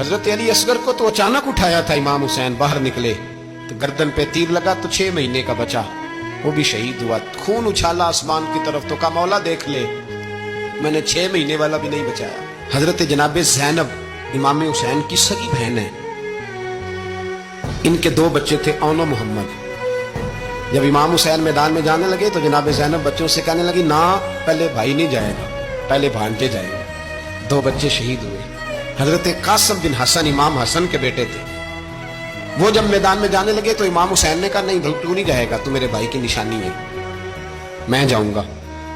حضرت علی اصغر کو تو اچانک اٹھایا تھا امام حسین، باہر نکلے تو گردن پہ تیر لگا تو 6 مہینے کا بچہ وہ بھی شہید ہوا، خون اچھالا آسمان کی طرف تو کہا مولا دیکھ لے میں نے 6 مہینے والا بھی نہیں بچایا۔ حضرت جناب زینب امام حسین کی سگی بہن ہے، ان کے 2 بچے تھے اون و محمد۔ جب امام حسین میدان میں جانے لگے تو جناب زینب بچوں سے کہنے لگی نہ پہلے بھائی نہیں جائے گا، پہلے بھانجے جائیں گے۔ 2 بچے شہید ہوئے۔ حضرت قاسم بن حسن امام حسن کے بیٹے تھے، وہ جب میدان میں جانے لگے تو امام حسین نے کہا نہیں تو نہیں جائے گا، تو میرے بھائی کی نشانی ہے، میں جاؤں گا۔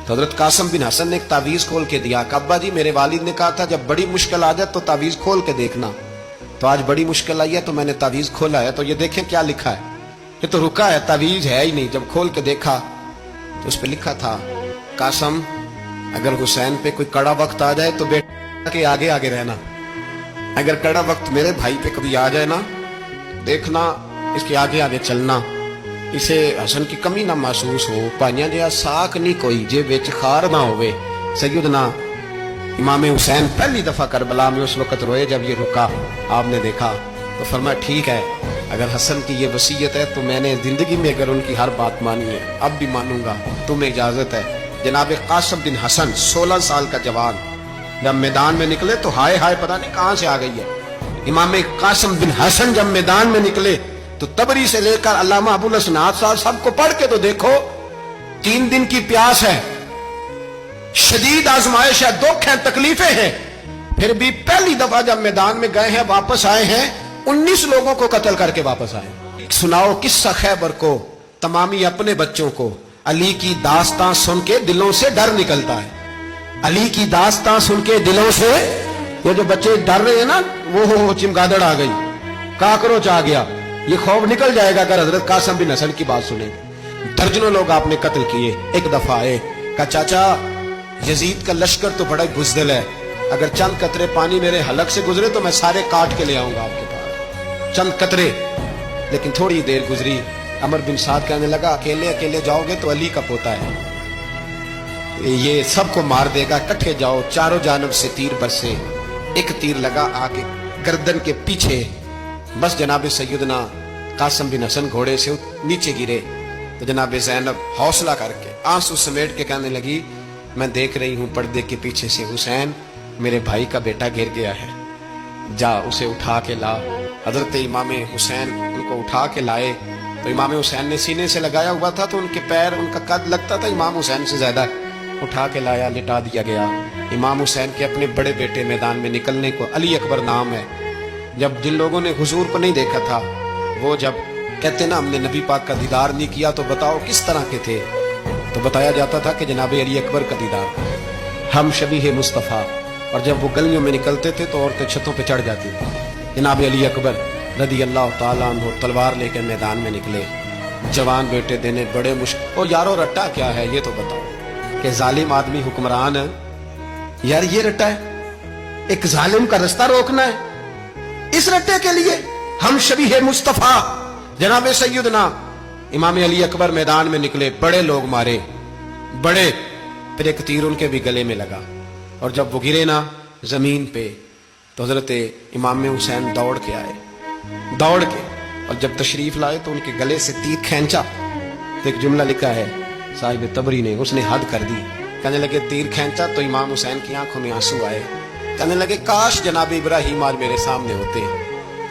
تو حضرت قاسم بن حسن نے ایک تعویذ کھول کے دیا کہ ابا جی میرے والد نے کہا تھا جب بڑی مشکل آ جائے تو تعویذ کھول کے دیکھنا، تو آج بڑی مشکل آئی ہے تو میں نے تعویذ کھولا ہے، تو یہ دیکھیں کیا لکھا ہے، یہ تو رکا ہے، تعویذ ہے ہی نہیں۔ جب کھول کے دیکھا تو اس پہ لکھا تھا قاسم اگر حسین پہ کوئی کڑا وقت آ جائے تو بیٹا کے آگے آگے رہنا، اگر کڑا وقت میرے بھائی پہ کبھی آ جائے نا دیکھنا اس کے آگے آگے چلنا، اسے حسن کی کمی نہ محسوس ہو، پائیاں جہاں ساک نہیں کوئی جے وچ خار نہ ہوئے۔ سیدنا امام حسین پہلی دفعہ کربلا میں اس وقت روئے جب یہ رکا، آپ نے دیکھا تو فرمایا ٹھیک ہے اگر حسن کی یہ وصیت ہے تو میں نے زندگی میں اگر ان کی ہر بات مانی ہے اب بھی مانوں گا، تمہیں اجازت ہے۔ جناب قاسم بن حسن 16 سال کا جوان جب میدان میں نکلے تو ہائے ہائے پتہ نہیں کہاں سے آ گئی ہے۔ امام قاسم بن حسن جب میدان میں نکلے تو تبری سے لے کر علامہ ابو الحسنات صاحب سب کو پڑھ کے تو دیکھو، 3 دن کی پیاس ہے، شدید آزمائش ہے، دکھ ہے، تکلیفیں ہیں، پھر بھی پہلی دفعہ جب میدان میں گئے ہیں واپس آئے ہیں 19 لوگوں کو قتل کر کے واپس آئے۔ سناؤ قصہ خیبر کو تمامی اپنے بچوں کو، علی کی داستان سن کے دلوں سے ڈر نکلتا ہے، علی کی داستان سن کے دلوں سے یہ جو بچے ڈر رہے ہیں نا وہ چمگادڑ آ گئی، کاکروچ آ گیا، یہ خوف نکل جائے گا اگر حضرت قاسم بن حسن کی بات سنیں گے۔ درجنوں لوگ آپ نے قتل کیے۔ ایک دفعہ آئے کہا چاچا یزید کا لشکر تو بڑا بزدل ہے، اگر چند قطرے پانی میرے حلق سے گزرے تو میں سارے کاٹ کے لے آؤں گا آپ کے پاس، چند قطرے۔ لیکن تھوڑی دیر گزری، عمر بن سعد کہنے لگا اکیلے اکیلے جاؤ گے تو علی کا پوتا ہے، یہ سب کو مار دے گا، کٹھے جاؤ۔ چاروں جانب سے تیر برسے، ایک تیر لگا آگے گردن کے پیچھے، بس جناب سیدنا قاسم بن حسن گھوڑے سے نیچے گرے تو جناب زینب حوصلہ کر کے آنسو سمیٹ کے کہنے لگی میں دیکھ رہی ہوں پردے کے پیچھے سے حسین میرے بھائی کا بیٹا گر گیا ہے، جا اسے اٹھا کے لا۔ حضرت امام حسین ان کو اٹھا کے لائے تو امام حسین نے سینے سے لگایا ہوا تھا تو ان کے پیر ان کا قد لگتا تھا امام حسین سے زیادہ، اٹھا کے لایا، لٹا دیا گیا۔ امام حسین کے اپنے بڑے بیٹے میدان میں نکلنے کو علی اکبر نام ہے، جب جن لوگوں نے حضور کو نہیں دیکھا تھا وہ جب کہتے نا ہم نے نبی پاک کا دیدار نہیں کیا تو بتاؤ کس طرح کے تھے، تو بتایا جاتا تھا کہ جناب علی اکبر کا دیدار، ہم شبیہ مصطفیٰ، اور جب وہ گلیوں میں نکلتے تھے تو عورتیں چھتوں پہ چڑھ جاتی تھی۔ جناب علی اکبر رضی اللہ تعالیٰ عنہ تلوار لے کے میدان میں نکلے، جوان بیٹے دینے بڑے مشکل۔ اور یارو رٹا کیا ہے یہ تو بتاؤ کہ ظالم آدمی حکمران ہے، یار یہ رٹا ہے، ایک ظالم کا رستہ روکنا ہے، اس رٹے کے لیے ہم شبیہ مصطفیٰ جناب سیدنا امام علی اکبر میدان میں نکلے، بڑے لوگ مارے، بڑے، پھر ایک تیر ان کے بھی گلے میں لگا، اور جب وہ گرے نا زمین پہ تو حضرت امام حسین دوڑ کے آئے، دوڑ کے، اور جب تشریف لائے تو ان کے گلے سے تیر کھینچا تو ایک جملہ لکھا ہے صاحب تبری نے، اس نے حد کر دی، کہنے لگے تیر کھینچا تو امام حسین کی آنکھوں میں آنسو آئے، کہنے لگے کاش جناب ابراہیم آج میرے سامنے ہوتے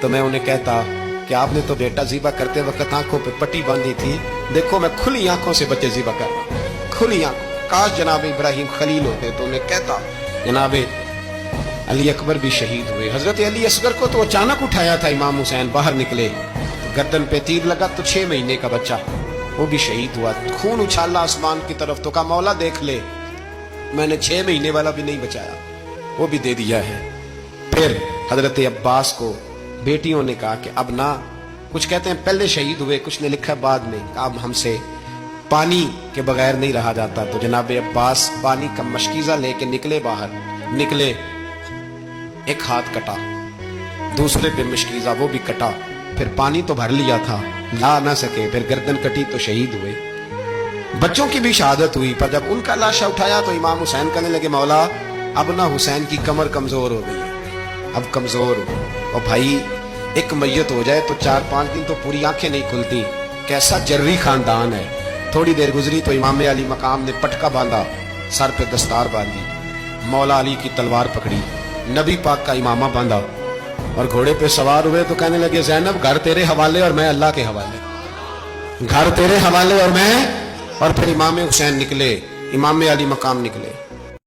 تو میں انہیں کہتا کہ آپ نے تو بیٹا ذبح کرتے وقت آنکھوں پہ پٹی باندھی تھی، دیکھو میں کھلی آنکھوں سے بچے ذبح کر رہا ہوں، کھلی آنکھوں، کاش جناب ابراہیم خلیل ہوتے تو انہیں کہتا۔ جناب علی اکبر بھی شہید ہوئے۔ حضرت علی اصغر کو تو اچانک اٹھایا تھا امام حسین، باہر نکلے تو گردن پہ تیر لگا تو 6 مہینے کا بچہ وہ بھی شہید ہوا، خون اچھالا آسمان کی طرف تو کہا مولا دیکھ لے میں نے 6 مہینے والا بھی نہیں بچایا، وہ بھی دے دیا ہے۔ پھر حضرت عباس کو بیٹیوں نے کہا کہ اب نہ، کچھ کہتے ہیں پہلے شہید ہوئے، کچھ نے لکھا بعد میں، اب ہم سے پانی کے بغیر نہیں رہا جاتا، تو جناب عباس پانی کا مشکیزہ لے کے نکلے، باہر نکلے، ایک ہاتھ کٹا، دوسرے پہ مشکیزہ وہ بھی کٹا، پھر پانی تو بھر لیا تھا لا نہ سکے، پھر گردن کٹی تو شہید ہوئے۔ بچوں کی بھی شہادت ہوئی، پر جب ان کا لاشا اٹھایا تو امام حسین کہنے لگے مولا اب نہ حسین کی کمر کمزور ہو گئی ہے، اب کمزور ہوں. اور بھائی ایک میت ہو جائے تو 4-5 دن تو پوری آنکھیں نہیں کھلتی. کیسا جرری خاندان ہے. تھوڑی دیر گزری تو امام علی مقام نے پٹکا باندھا, سر پہ دستار باندھی, مولا علی کی تلوار پکڑی, نبی پاک کا امامہ باندھا اور گھوڑے پہ سوار ہوئے تو کہنے لگے زینب گھر تیرے حوالے اور میں اللہ کے حوالے, گھر تیرے حوالے اور میں. اور پھر امام حسین نکلے, امام علی مقام نکلے.